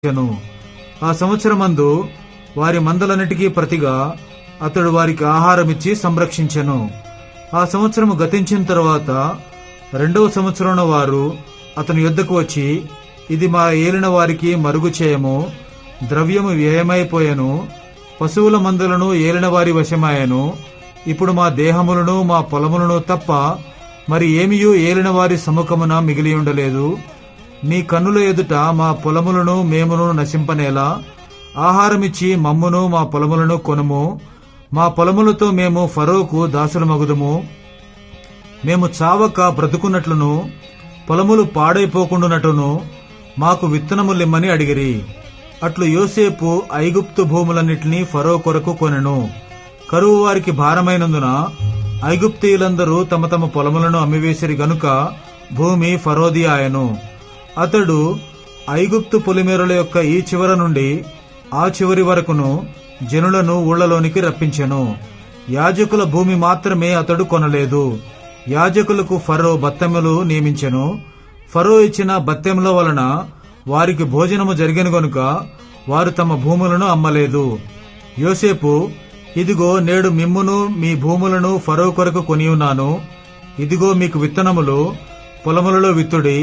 ఇచ్చెను. ఆ సంవత్సరమందు వారి మందలన్నిటికీ ప్రతిగా అతడు వారికి ఆహారమిచ్చి సంరక్షించెను. ఆ సంవత్సరము గతించిన తరువాత 2వ సంవత్సరంలో వారు అతని యొద్దకు వచ్చి, ఇది మా ఏలిన వారికి మరుగు చేయము, ద్రవ్యము వ్యయమైపోయెను, పశువుల మందలను ఏలిన వారి వశమాయెను. ఇప్పుడు మా దేహములను మా పొలములను తప్ప మరి ఏమియూ ఏలిన వారి సముఖమున మిగిలియుండలేదు. నీ కన్నుల ఎదుట మా పొలములను మేమును నశింపనేలా ఆహారమిచ్చి మమ్మును మా పొలములను కొనుము. మా పొలములతో మేము ఫరోకు దాసులమగుదుము. మేము చావక బ్రతుకున్నట్లును పొలములు పాడైపోకుండునట్టును మాకు విత్తనములిమ్మని అడిగిరి. అట్లు యోసేపు ఐగుప్తు భూములన్నిటినీ ఫరో కొరకు కొనెను. కరువు వారికి భారమైనందున ఐగుప్తీయులందరూ తమ తమ పొలములను అమ్మివేసిరి గనుక భూమి ఫరోది ఆయను. అతడు ఐగుప్తు పొలిమేరల యొక్క ఈ చివర నుండి ఆ చివరి వరకును జనులను ఊళ్లలోనికి రప్పించెను. యాజకుల భూమి మాత్రమే అతడు కొనలేదు. యాజకులకు ఫరో బత్తెములు నియమించెను. ఫరో ఇచ్చిన బత్తెముల వలన వారికి భోజనము జరిగెను గనుక వారు తమ భూములను అమ్మలేదు. యోసేపు, ఇదిగో నేడు మిమ్మును మీ భూములను ఫరో కొరకు కొనియున్నాను. ఇదిగో మీకు విత్తనములు, పొలములలో విత్తుడి.